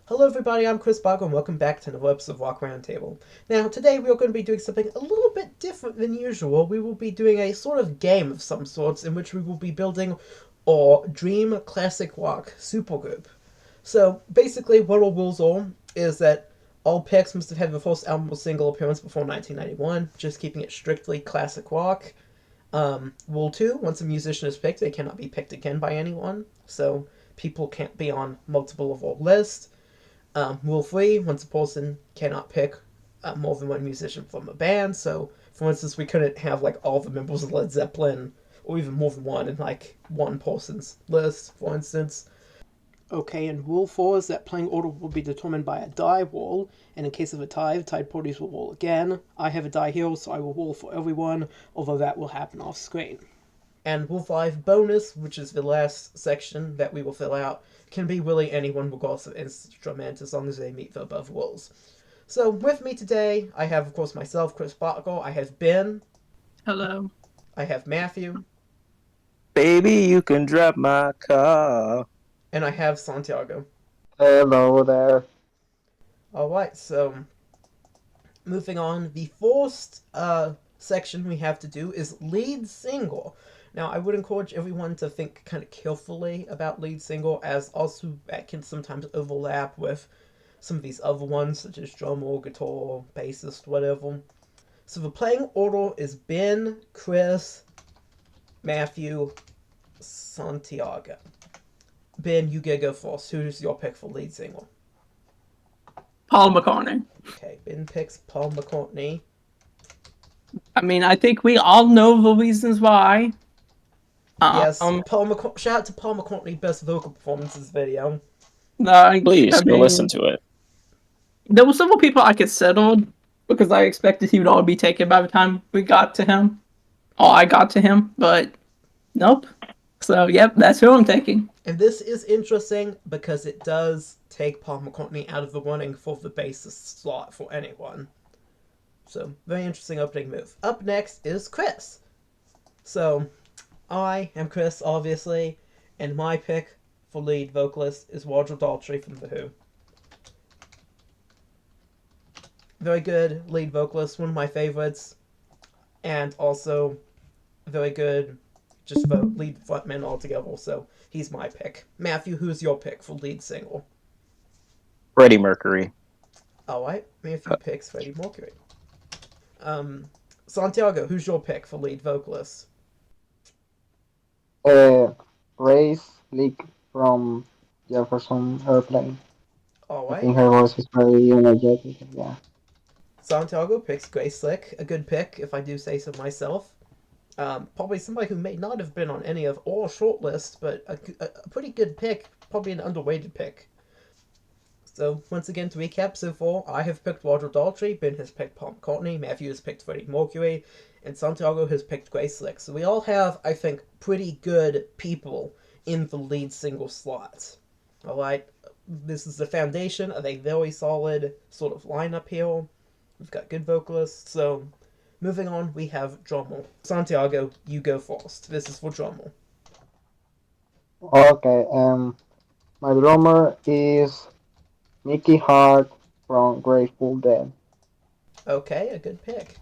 Hello everybody, I'm Chris Boggle and welcome back to another episode of Rock Roundtable. Now, today we are going to be doing something a little bit different than usual. We will be doing a sort of game of some sorts in which we will be building our dream classic rock supergroup. So, basically what our rules are is that all picks must have had the first album or single appearance before 1991, just keeping it strictly classic rock. Rule 2, once a musician is picked, they cannot be picked again by anyone, so people can't be on multiple of our lists. Rule 3, once a person cannot pick more than one musician from a band. So, for instance, we couldn't have like all the members of Led Zeppelin, or even more than one, in like one person's list, for instance. Okay, and rule 4 is that playing order will be determined by a die roll, and in case of a tie, the tied parties will roll again. I have a die here, so I will roll for everyone, although that will happen off screen. And Rule 5 bonus, which is the last section that we will fill out, can be really anyone regardless of instrument as long as they meet the above rules. So with me today, I have of course myself, Chris Bottle, I have Ben. Hello. I have Matthew. Baby, you can drive my car. And I have Santiago. Hello there. Alright, so moving on, the first section we have to do is lead single. Now, I would encourage everyone to think kind of carefully about lead single, as also that can sometimes overlap with some of these other ones, such as drummer, guitar, bassist, whatever. So the playing order is Ben, Chris, Matthew, Santiago. Ben, you get to go first. Who's your pick for lead single? Paul McCartney. Okay, Ben picks Paul McCartney. I mean, I think we all know the reasons why. Yes, shout out to Paul McCartney, best vocal performances video. Please go listen to it. There were several people I considered because I expected he would all be taken by the time we got to him. Or I got to him, but nope. So, yep, that's who I'm taking. And this is interesting because it does take Paul McCartney out of the running for the bassist slot for anyone. So, very interesting opening move. Up next is Chris. So, I am Chris, obviously, and my pick for lead vocalist is Roger Daltrey from The Who. Very good lead vocalist, one of my favorites, and also very good just the lead frontman altogether, so he's my pick. Matthew, who's your pick for lead single? Freddie Mercury. Alright, Matthew picks Freddie Mercury. Santiago, who's your pick for lead vocalist? Grace Leak from Jefferson Airplane. Alright. I think her voice is very energetic. Yeah. Santiago picks Grace Slick, a good pick, if I do say so myself. Probably somebody who may not have been on any of our shortlists, but a pretty good pick, probably an underrated pick. So, once again, to recap so far, I have picked Roger Daltrey, Ben has picked Paul McCartney, Matthew has picked Freddie Mercury, and Santiago has picked Grace Slick. So we all have, I think, pretty good people in the lead single slots. Alright, this is the foundation of a very solid sort of lineup here. We've got good vocalists, so moving on, we have drummer. Santiago, you go first. This is for drummer. Okay. My drummer is Mickey Hart from Grateful Dead. Okay, a good pick.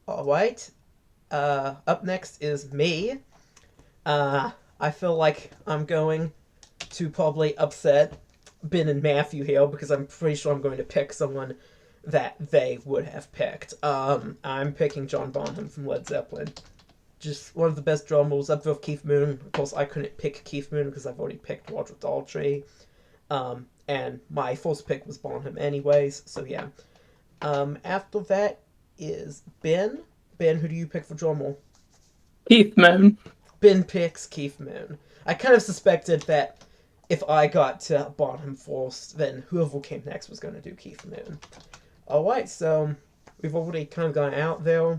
Alright. Up next is me. I feel like I'm going to probably upset Ben and Matthew here because I'm pretty sure I'm going to pick someone that they would have picked. I'm picking John Bonham from Led Zeppelin. Just one of the best drummers, up there with Keith Moon. Of course, I couldn't pick Keith Moon because I've already picked Roger Daltrey. And my first pick was Bonham anyways, so yeah. After that is Ben. Ben, who do you pick for drummer? Keith Moon. Ben picks Keith Moon. I kind of suspected that if I got to Bonham first, then whoever came next was going to do Keith Moon. Alright, so we've already kind of gone out there.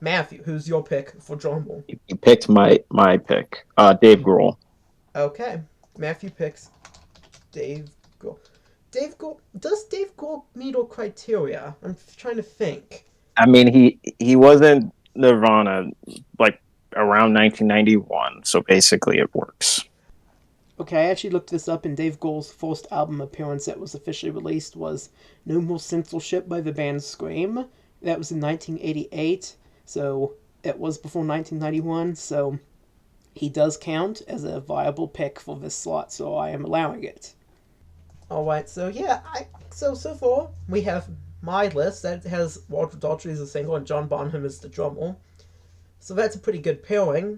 Matthew, who's your pick for drummer? You picked my pick, Dave Grohl. Okay, Matthew picks Dave Grohl. Does Dave Grohl meet all criteria? I'm trying to think. I mean, he wasn't Nirvana like around 1991, so basically it works. Okay, I actually looked this up, and Dave Grohl's first album appearance that was officially released was No More Censorship by the band Scream. That was in 1988, so it was before 1991, so he does count as a viable pick for this slot, so I am allowing it. Alright, so yeah, so far we have my list that has Walter Daltrey as a single and John Bonham as the drummer. So that's a pretty good pairing.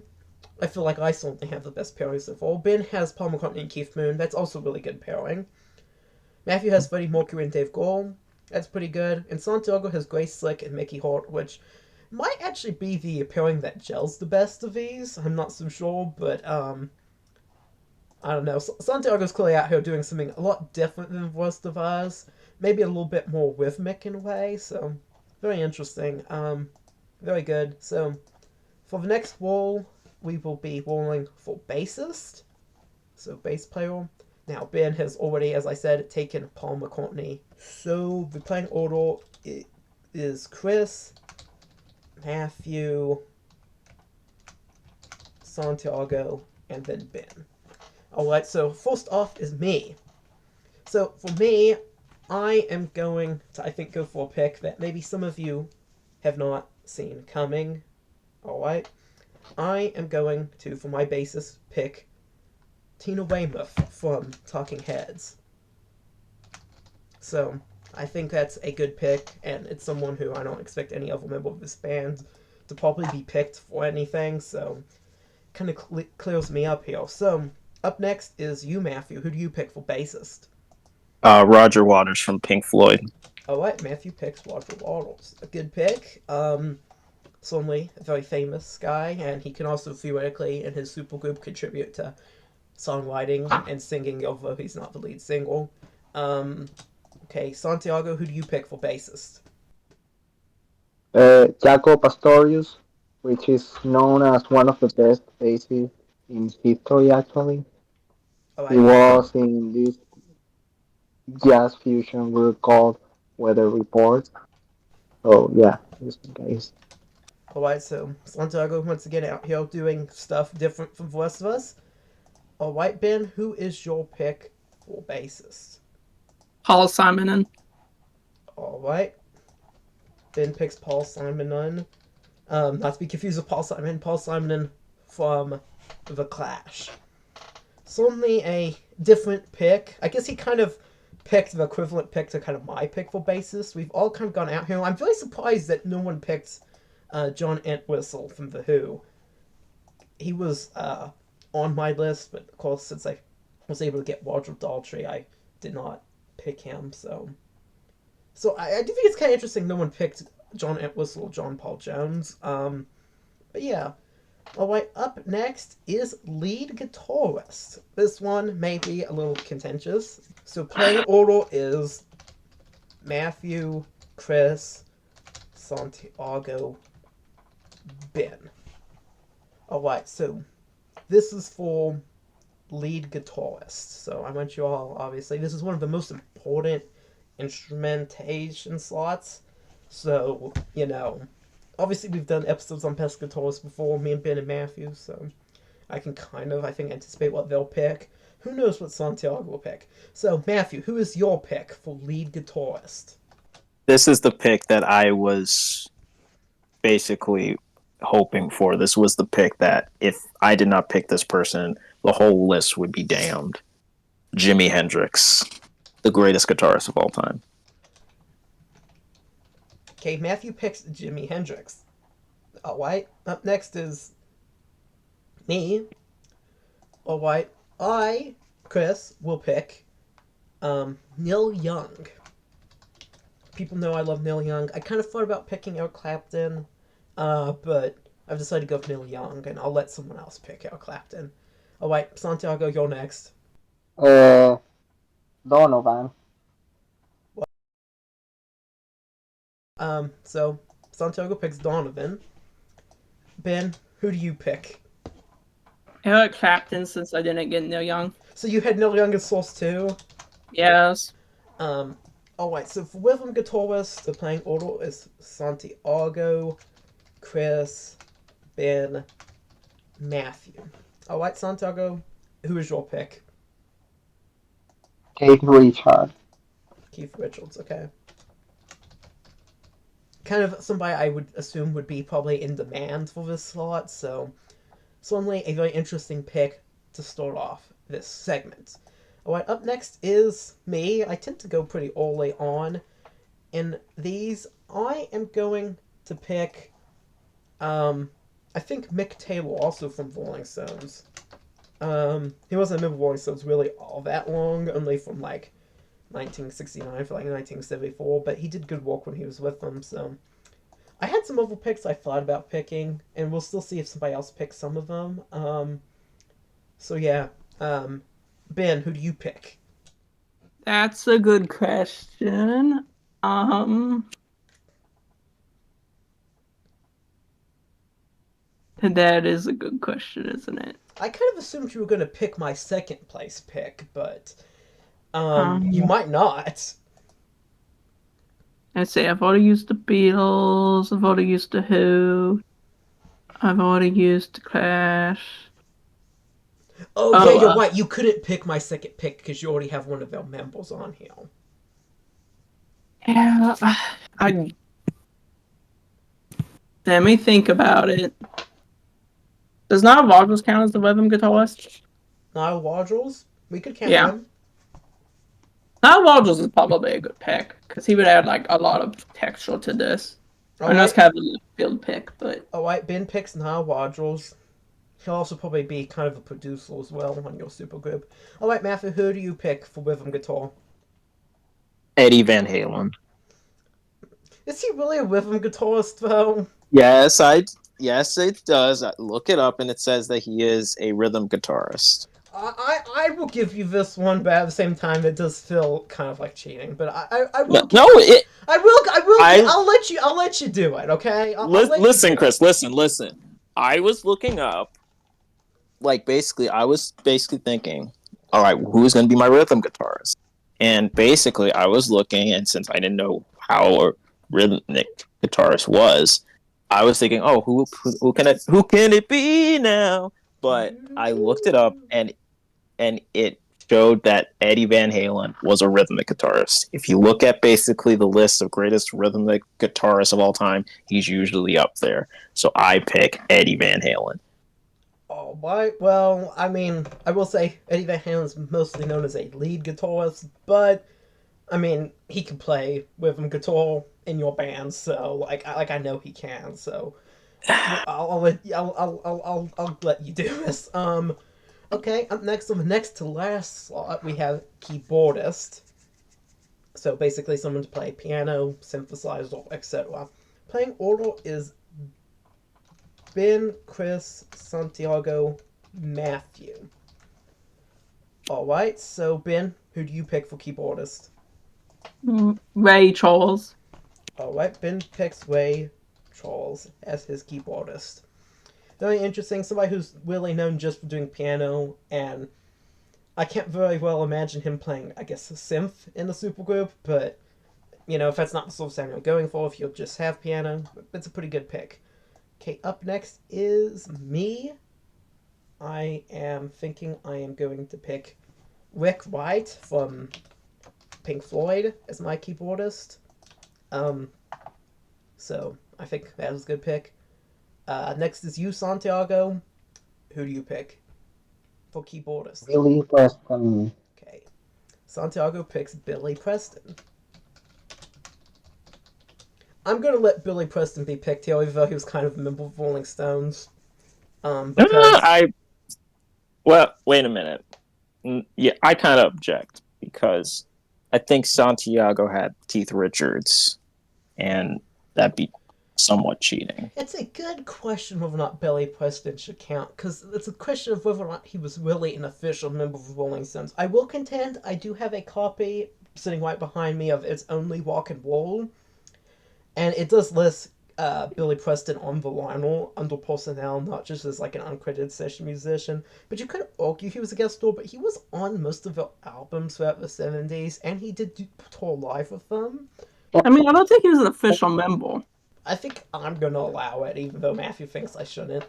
I feel like I certainly have the best pairing so far. Ben has Paul McCartney and Keith Moon. That's also a really good pairing. Matthew has Freddie Mercury and Dave Grohl. That's pretty good. And Santiago has Grace Slick and Mickey Hart, which might actually be the pairing that gels the best of these. I'm not so sure, but I don't know. Santiago's clearly out here doing something a lot different than the rest of us. Maybe a little bit more rhythmic in a way. So very interesting. Very good. So for the next wall, we will be rolling for bassist. So bass player. Now Ben has already, as I said, taken Paul McCartney. So the playing order is Chris, Matthew, Santiago, and then Ben. Alright, so first off is me. So for me, I am going to, I think, go for a pick that maybe some of you have not seen coming. Alright. I am going to, for my bassist, pick Tina Weymouth from Talking Heads. So, I think that's a good pick, and it's someone who I don't expect any other member of this band to probably be picked for anything, so kind of clears me up here. So, up next is you, Matthew. Who do you pick for bassist? Roger Waters from Pink Floyd. Alright, Matthew picks Roger Waters. A good pick. Certainly a very famous guy, and he can also theoretically, in his supergroup, contribute to songwriting and singing, although he's not the lead singer. Okay, Santiago, who do you pick for bassist? Jaco Pastorius, which is known as one of the best bassists in history, actually. Oh, He was in this jazz fusion group called Weather Report. So, yeah, this guy is. Alright, so Santiago once again out here doing stuff different from the rest of us. Alright, Ben, who is your pick for bassist? Paul Simonon. Alright. Ben picks Paul Simonon. Not to be confused with Paul Simon. Paul Simonon from The Clash. Certainly a different pick. I guess he kind of picked the equivalent pick to kind of my pick for bassist. We've all kind of gone out here. I'm really surprised that no one picked John Entwistle from The Who. He was on my list, but of course, since I was able to get Roger Daltrey, I did not pick him. So I do think it's kind of interesting no one picked John Entwistle or John Paul Jones. But yeah. Alright, up next is lead guitarist. This one may be a little contentious. So playing order is Matthew, Chris, Santiago, Ben. Alright, so this is for lead guitarist. So I want you all, obviously, this is one of the most important instrumentation slots. So, you know, obviously we've done episodes on best guitarists before, me and Ben and Matthew, so I can kind of, I think, anticipate what they'll pick. Who knows what Santiago will pick? So, Matthew, who is your pick for lead guitarist? This is the pick that I was basically hoping for. This was the pick that if I did not pick this person, the whole list would be damned. Jimi Hendrix, the greatest guitarist of all time. Okay, Matthew picks Jimi Hendrix. Alright, up next is me. Alright, I, Chris, will pick Neil Young. People know I love Neil Young. I kind of thought about picking Eric Clapton, but I've decided to go with Neil Young, and I'll let someone else pick Eric Clapton. Alright, Santiago, you're next. Donovan. So Santiago picks Donovan. Ben, who do you pick? Eric Clapton, since I didn't get Neil Young. So you had Neil Young as source too? Yes. Alright, so for rhythm guitarist, the playing order is Santiago, Chris, Ben, Matthew. Alright, Santiago, who is your pick? Keith Richard. Keith Richards, okay. Kind of somebody I would assume would be probably in demand for this slot, so certainly a very interesting pick to start off this segment. Alright, up next is me. I tend to go pretty early on in these. I am going to pick, I think Mick Taylor, also from Rolling Stones. He wasn't a member of Rolling Stones really all that long, only from like 1969 for like 1974, but he did good work when he was with them, so I had some other picks I thought about picking, and we'll still see if somebody else picks some of them. So yeah, Ben, who do you pick? That's a good question. That is a good question, isn't it? I kind of assumed you were going to pick my second place pick, but you might not. Let's see, I've already used the Beatles, I've already used the Who, I've already used the Clash. Oh yeah, you're right. You couldn't pick my second pick because you already have one of their members on here. Yeah, let me think about it. Does Nile Rodgers count as the rhythm guitarist? Nile Rodgers? We could count him. Nile Rodgers is probably a good pick because he would add like a lot of texture to this. I know it's kind of a field pick, but alright, Ben picks Nile Rodgers. He'll also probably be kind of a producer as well on your supergroup. Alright, Matthew, who do you pick for rhythm guitar? Eddie Van Halen. Is he really a rhythm guitarist, though? Yes, it does. I look it up, and it says that he is a rhythm guitarist. I will give you this one, but at the same time, it does feel kind of like cheating. But I will. I'll let you do it. Okay. Listen, Chris. Listen. I was looking up. I was thinking, all right, who's going to be my rhythm guitarist? And basically, I was looking, and since I didn't know how a rhythmic guitarist was, I was thinking, oh, who can it be now? But I looked it up, and it showed that Eddie Van Halen was a rhythmic guitarist. If you look at basically the list of greatest rhythmic guitarists of all time, he's usually up there. So I pick Eddie Van Halen. Oh, my. Well, I mean, I will say Eddie Van Halen is mostly known as a lead guitarist, but I mean, he can play rhythm guitar in your band, so I know he can. So I'll let you do this. Okay, up next on the next to last slot, we have Keyboardist. So basically someone to play piano, synthesizer, etc. Playing order is Ben, Chris, Santiago, Matthew. Alright, so Ben, who do you pick for Keyboardist? Ray Charles. Alright, Ben picks Ray Charles as his Keyboardist. Very interesting, somebody who's really known just for doing piano, and I can't very well imagine him playing, I guess, a synth in the supergroup, but, you know, if that's not the sort of sound you're going for, if you'll just have piano, it's a pretty good pick. Okay, up next is me. I am thinking I am going to pick Rick Wright from Pink Floyd as my keyboardist. So I think that was a good pick. Next is you, Santiago. Who do you pick for keyboardist? Billy Preston. Okay. Santiago picks Billy Preston. I'm going to let Billy Preston be picked here, even though he was kind of a member of Rolling Stones. Well, wait a minute. Yeah, I kind of object, because I think Santiago had Keith Richards, and that'd be somewhat cheating. It's a good question whether or not Billy Preston should count, because it's a question of whether or not he was really an official member of Rolling Stones. I will contend I do have a copy sitting right behind me of It's Only Rock and Roll, and it does list Billy Preston on the vinyl under personnel, not just as like an uncredited session musician. But you could argue he was a guest star, but he was on most of the albums throughout the 70s, and he did tour live with them. I mean, I don't think he was an official member. I think I'm going to allow it, even though Matthew thinks I shouldn't.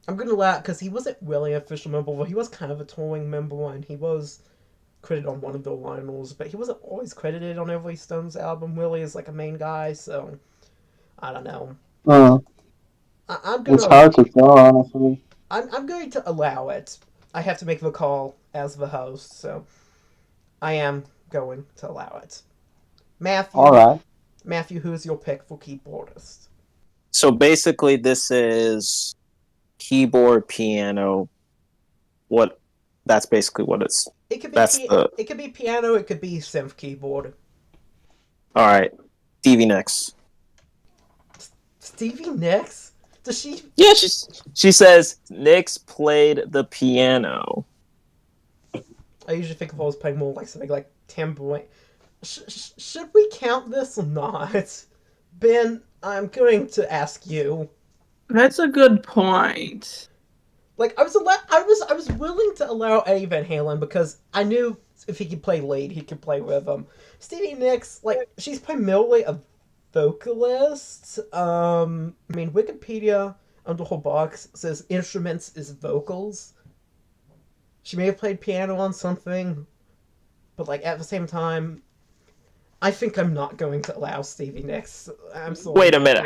I'm gonna allow because he wasn't really an official member, but he was kind of a touring member, and he was credited on one of the Lionels, but he wasn't always credited on every Stones album really as like a main guy. So I don't know. Uh, I'm it's gonna hard to tell, honestly. I'm going to allow it. I have to make the call as the host, so I am going to allow it. All Matthew, right. Matthew, who's your pick for keyboardist? So basically, this is keyboard, piano. What? That's basically what it's. It could be That's the. it could be piano, it could be synth keyboard. All right, Stevie Nicks. Stevie Nicks? Does she? Yeah, she says Nicks played the piano. I usually think of always playing more like something like tambourine. Should we count this or not? Ben, I'm going to ask you. That's a good point. Like I was willing to allow Eddie Van Halen because I knew if he could play lead, he could play rhythm. Stevie Nicks, like she's primarily a vocalist. I mean Wikipedia under her box says instruments is vocals. She may have played piano on something, but like at the same time, I think I'm not going to allow Stevie Nicks. I'm sorry. Wait a minute.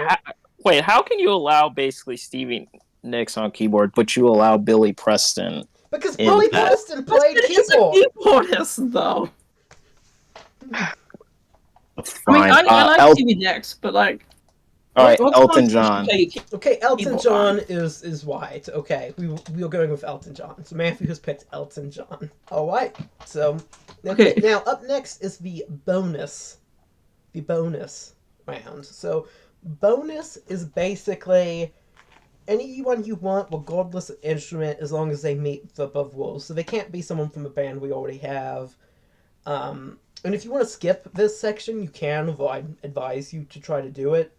How can you allow basically Stevie Nicks on keyboard, but you allow Billy Preston? Because in Billy that? Preston played He's a keyboard. keyboardist, though. Fine. I like Stevie Nicks, but like, all right, what Elton songs does she John. play Okay, Elton keyboard John on? is white. Okay, we're going with Elton John. So Matthew has picked Elton John. All right. So okay. Okay. Now up next is the bonus round. So bonus is basically anyone you want, regardless of instrument, as long as they meet the above rules. So they can't be someone from a band we already have. And if you want to skip this section, you can, although I advise you to try to do it.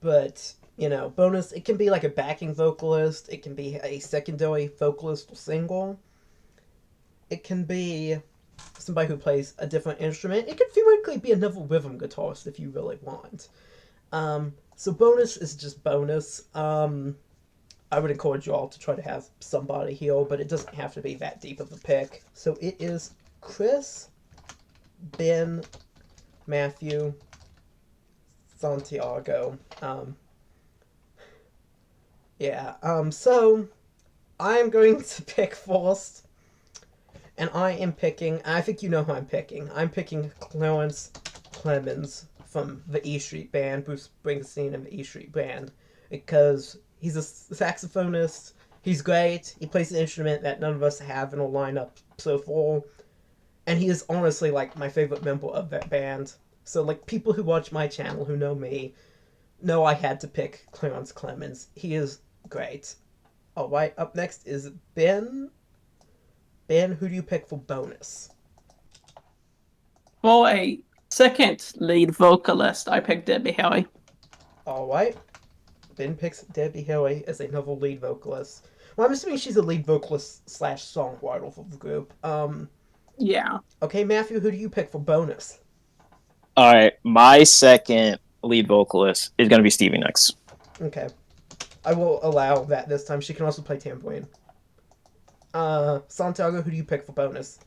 But, you know, bonus, it can be like a backing vocalist, it can be a secondary vocalist or single, it can be somebody who plays a different instrument, it can theoretically be another rhythm guitarist if you really want. So bonus is just bonus. I would encourage you all to try to have somebody here, but it doesn't have to be that deep of a pick. So it is Chris, Ben, Matthew, Santiago. So I'm going to pick first, and I am picking, I think you know who I'm picking. I'm picking Clarence Clemens from the E Street Band, Bruce Springsteen and the E Street Band, because he's a saxophonist. He's great. He plays an instrument that none of us have in our lineup so far. And he is honestly, like, my favorite member of that band. So, like, people who watch my channel, who know me, know I had to pick Clarence Clemens. He is great. Alright, up next is Ben. Ben, who do you pick for bonus? For a second lead vocalist, I picked Debbie Harry. Alright. Ben picks Debbie Harry as another lead vocalist. Well, I'm assuming she's a lead vocalist / songwriter for the group. Yeah. Okay, Matthew, who do you pick for bonus? All right, my second lead vocalist is going to be Stevie Nicks. Okay. I will allow that this time. She can also play tambourine. Santiago, who do you pick for bonus?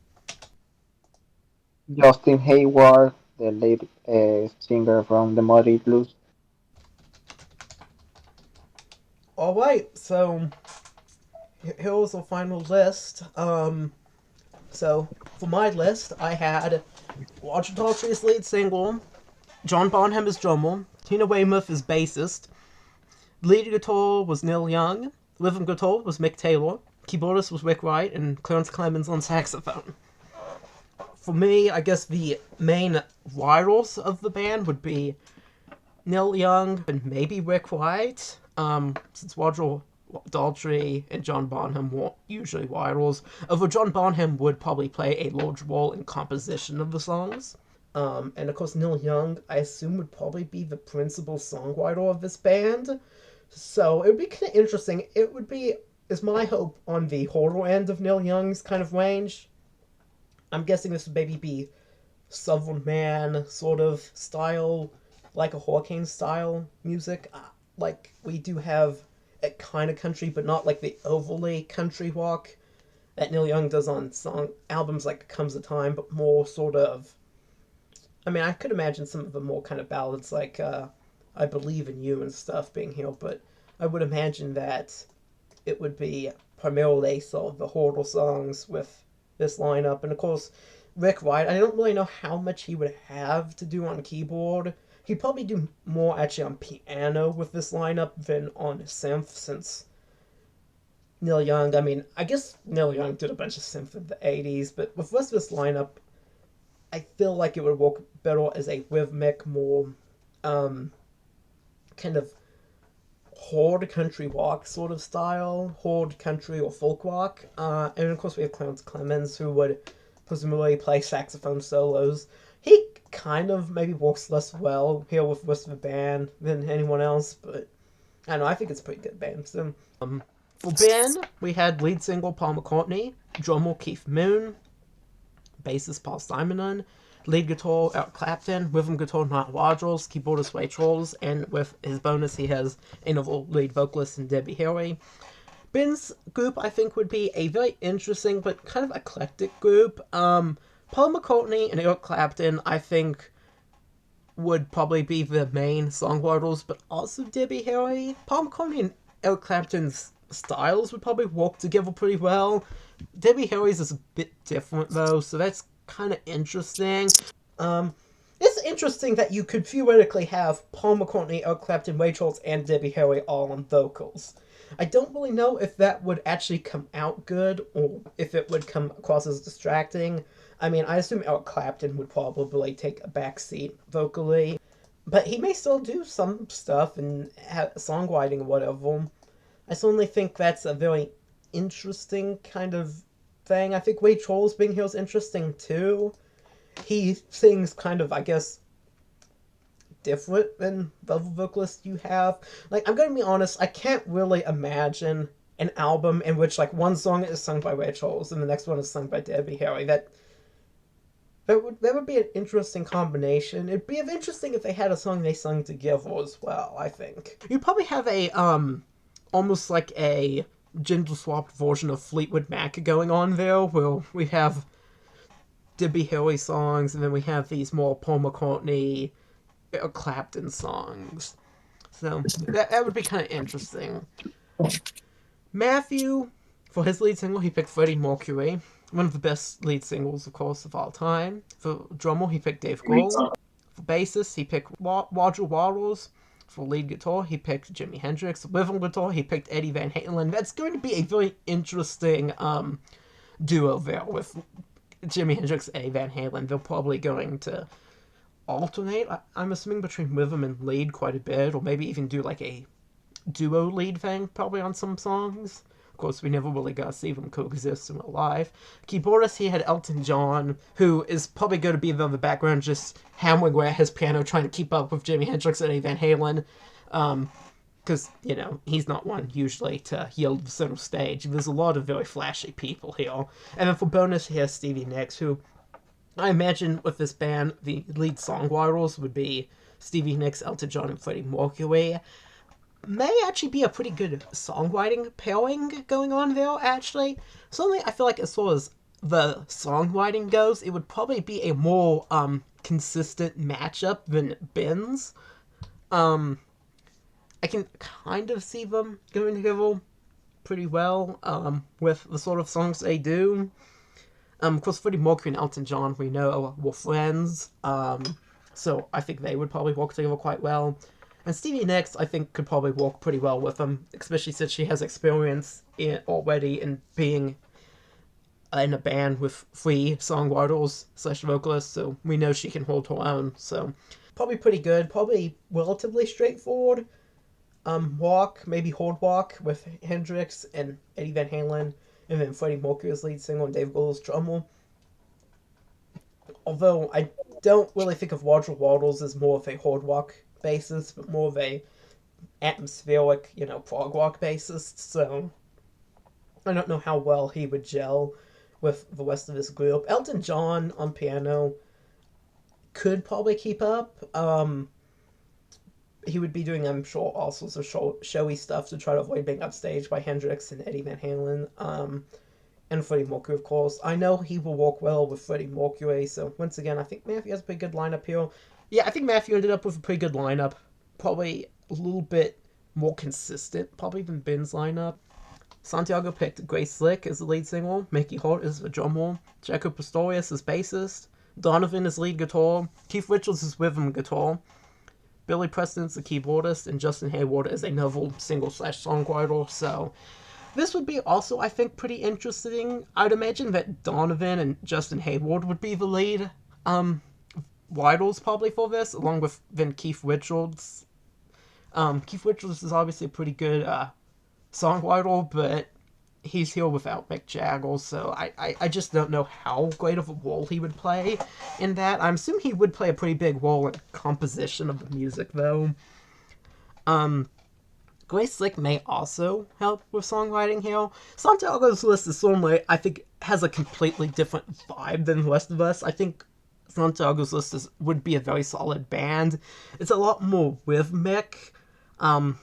Justin Hayward, the lead singer from the Muddy Blues. Alright, so here's the final list. So for my list, I had Roger Daltrey's lead single, John Bonham as drummer, Tina Weymouth as bassist, lead guitar was Neil Young, rhythm guitar was Mick Taylor, keyboardist was Rick Wright, and Clarence Clemens on saxophone. For me, I guess the main rivals of the band would be Neil Young and maybe Rick Wright, since Roger Daltrey and John Bonham weren't usually rivals, although John Bonham would probably play a large role in composition of the songs. And of course Neil Young, I assume, would probably be the principal songwriter of this band. So it would be kind of interesting. It would be, is my hope, on the horror end of Neil Young's kind of range. I'm guessing this would maybe be Southern Man sort of style, like a Hurricane style music. like we do have a kind of country, but not like the overly country rock that Neil Young does on song albums like Comes a Time, but more sort of. I mean, I could imagine some of the more kind of ballads like I Believe in You and stuff being here, but I would imagine that it would be primarily sort of the Hordle songs with this lineup. And of course, Rick Wright, I don't really know how much he would have to do on keyboard. He'd probably do more actually on piano with this lineup than on synth, since Neil Young, I mean, I guess Neil Young did a bunch of synth in the 80s, but with the rest of this lineup, I feel like it would work better as a rhythmic, more kind of hard country rock sort of style, hard country or folk rock. And of course we have Clarence Clemens, who would presumably play saxophone solos. He kind of maybe works less well here with the rest of the band than anyone else, but I don't know, I think it's a pretty good band. So, for Ben, we had lead single Paul McCartney, drummer Keith Moon, bassist Paul Simonon, lead guitar Eric Clapton, rhythm guitar Nile Rodgers, keyboardist Ray Charles, and with his bonus he has another lead vocalist in Debbie Harry. Ben's group, I think, would be a very interesting but kind of eclectic group. Paul McCartney and Eric Clapton, I think, would probably be the main songwriters, but also Debbie Harry. Paul McCartney and Eric Clapton's styles would probably work together pretty well. Debbie Harry's is a bit different, though, so that's kind of interesting. It's interesting that you could theoretically have Paul McCartney, Eric Clapton, Ray Charles, and Debbie Harry all on vocals. I don't really know if that would actually come out good, or if it would come across as distracting. I mean, I assume Eric Clapton would probably take a backseat vocally, but he may still do some stuff and have songwriting or whatever. I certainly think that's a very interesting kind of thing. I think Ray Charles being here is interesting too. He sings kind of, I guess, different than the other vocalists you have. Like, I'm gonna be honest, I can't really imagine an album in which, like, one song is sung by Ray Charles and the next one is sung by Debbie Harry. That would be an interesting combination. It'd be interesting if they had a song they sung together as well, I think. You'd probably have a, almost like a gender-swapped version of Fleetwood Mac going on there, where we have Debbie Harry songs, and then we have these more Paul McCartney, Clapton songs. So, that would be kind of interesting. Matthew, for his lead single, he picked Freddie Mercury, one of the best lead singles, of course, of all time. For drummer, he picked Dave Grohl. For bassist, he picked Roger Waters. For lead guitar, he picked Jimi Hendrix. Rhythm guitar, he picked Eddie Van Halen. That's going to be a very interesting duo there with Jimi Hendrix and Eddie Van Halen. They're probably going to alternate, I'm assuming, between rhythm and lead quite a bit, or maybe even do like a duo lead thing, probably on some songs. Of course, we never really got to see them coexist in real life. Keyboardist, he had Elton John, who is probably going to be in the background just hammering at his piano, trying to keep up with Jimi Hendrix and Eddie Van Halen. Because, you know, he's not one usually to yield the center stage. There's a lot of very flashy people here. And then for bonus, he has Stevie Nicks, who I imagine with this band, the lead songwriters would be Stevie Nicks, Elton John, and Freddie Mercury. May actually be a pretty good songwriting pairing going on there, actually. Certainly, I feel like as far as the songwriting goes, it would probably be a more consistent matchup than Ben's. I can kind of see them going together pretty well with the sort of songs they do. Of course, Freddie Mercury and Elton John, we know, were friends, so I think they would probably work together quite well. And Stevie Nicks, I think, could probably work pretty well with them, especially since she has experience already in being in a band with 3 songwriters / vocalists, so we know she can hold her own. So probably pretty good, probably relatively straightforward. Walk, maybe Hold Walk with Hendrix and Eddie Van Halen, and then Freddie Mercury as lead singer and Dave Grohl's drummer. Although I don't really think of Roger Waters as more of a hard rock bassist, but more of a atmospheric, prog rock bassist, so I don't know how well he would gel with the rest of this group. Elton John on piano could probably keep up. he would be doing, I'm sure, all sorts of showy stuff to try to avoid being upstaged by Hendrix and Eddie Van Halen. And Freddie Mercury, of course. I know he will work well with Freddie Mercury, so once again, I think Matthew has a pretty good lineup here. Yeah, I think Matthew ended up with a pretty good lineup. Probably a little bit more consistent, probably than Ben's lineup. Santiago picked Grace Slick as the lead singer, Mickey Hart as the drummer, Jaco Pastorius as bassist, Donovan as lead guitar, Keith Richards as rhythm guitar, Billy Preston as the keyboardist, and Justin Hayward as another single/songwriter, so this would be also, I think, pretty interesting. I'd imagine that Donovan and Justin Hayward would be the lead writers probably for this, along with then Keith Richards. Keith Richards is obviously a pretty good songwriter, but he's here without Mick Jagger, so I just don't know how great of a role he would play in that. I'm assuming he would play a pretty big role in composition of the music, though. Grace Slick may also help with songwriting here. Santiago's list is certainly, I think, has a completely different vibe than the rest of us. I think Santiago's list would be a very solid band. It's a lot more rhythmic, and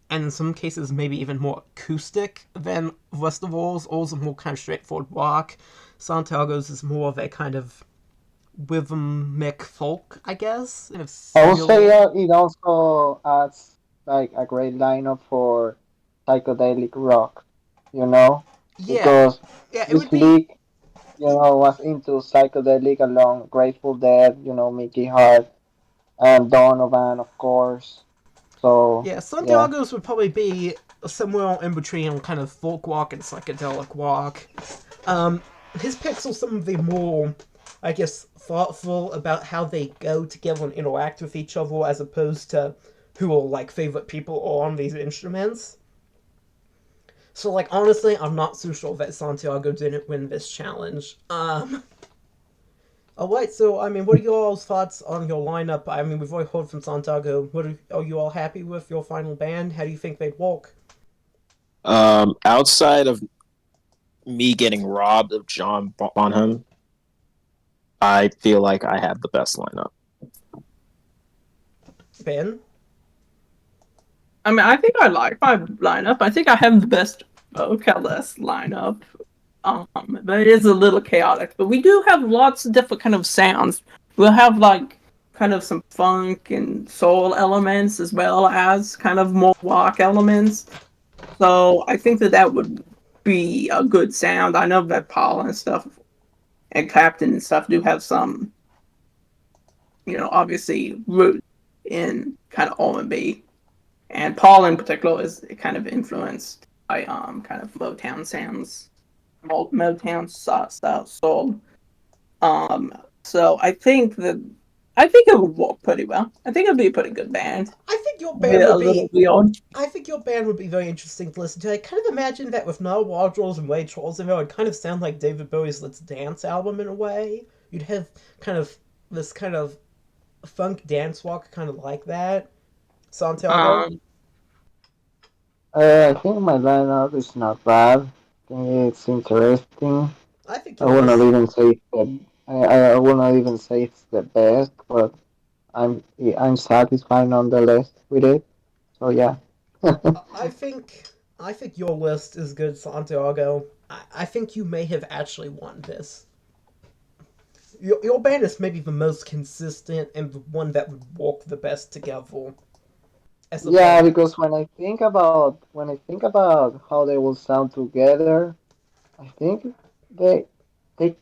in some cases maybe even more acoustic than the rest of ours. Ours are more kind of straightforward rock. Santiago's is more of a kind of rhythmic folk, I guess. I would say it also adds like a great lineup for psychedelic rock, you know, because it would be. Slick, was into psychedelic along Grateful Dead, Mickey Hart and Donovan, of course. So yeah, Santiago's would probably be somewhere in between kind of folk rock and psychedelic rock. His picks are some of the more, I guess, thoughtful about how they go together and interact with each other, as opposed to who are like favorite people on these instruments. So like honestly, I'm not so sure that Santiago didn't win this challenge. Alright, so I mean, what are your all's thoughts on your lineup? I mean, we've already heard from Santiago. Are you all happy with your final band? How do you think they'd walk? Outside of me getting robbed of John Bonham, I feel like I have the best lineup. Ben? I mean, I think I like my lineup. I think I have the best vocalist lineup. But it is a little chaotic. But we do have lots of different kind of sounds. We'll have like kind of some funk and soul elements, as well as kind of more rock elements. So I think that would be a good sound. I know that Paul and stuff and Clapton and stuff do have some, obviously root in kind of R&B. And Paul in particular is kind of influenced by kind of Motown sounds, Motown style soul. So I think it would work pretty well. I think it'd be a pretty good band. I think your band would be weird. I think your band would be very interesting to listen to. I kind of imagine that with Nile Rodgers and Ray Charles in there, it'd kind of sound like David Bowie's Let's Dance album in a way. You'd have kind of this kind of funk dance rock, kind of like that. Santiago? I think my lineup is not bad. I think it's interesting. I will not even say I will not even say it's the best, but I'm satisfied nonetheless with it. So yeah. I think your list is good, Santiago. I think you may have actually won this. Your band is maybe the most consistent and the one that would work the best together. Yeah, because when I think about how they will sound together, I think they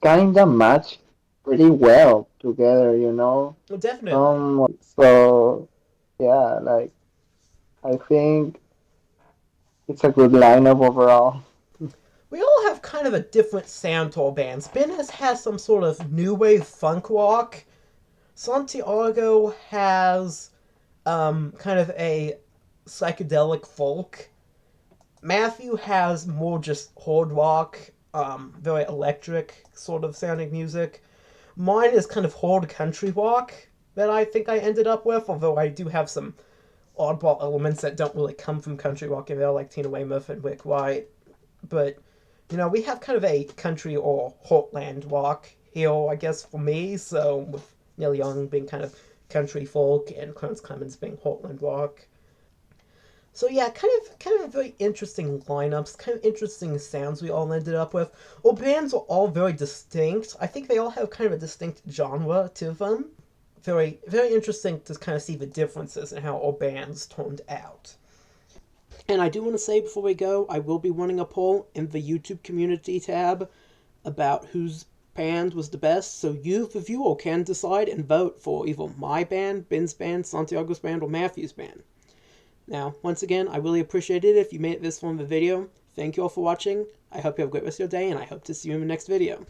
kinda match pretty well together, Well, definitely. So yeah, like I think it's a good lineup overall. We all have kind of a different sound to our bands. Ben has some sort of new wave funk rock. Santiago has kind of a psychedelic folk. Matthew has more just hard rock, very electric sort of sounding music. Mine is kind of hard country rock that I think I ended up with, although I do have some oddball elements that don't really come from country rock in there, like Tina Weymouth and Rick Wright. But, we have kind of a country or heartland rock here, I guess, for me, so with Neil Young being kind of country folk, and Clarence Clemens being Heartland rock. So yeah, kind of very interesting lineups, kind of interesting sounds we all ended up with. All bands are all very distinct. I think they all have kind of a distinct genre to them. Very, very interesting to kind of see the differences in how all bands turned out. And I do want to say before we go, I will be running a poll in the YouTube community tab about whose band was the best, so you, the viewer, can decide and vote for either my band, Ben's band, Santiago's band, or Matthew's band. Now, once again, I really appreciate it if you made it this far in the video. Thank you all for watching. I hope you have a great rest of your day, and I hope to see you in the next video.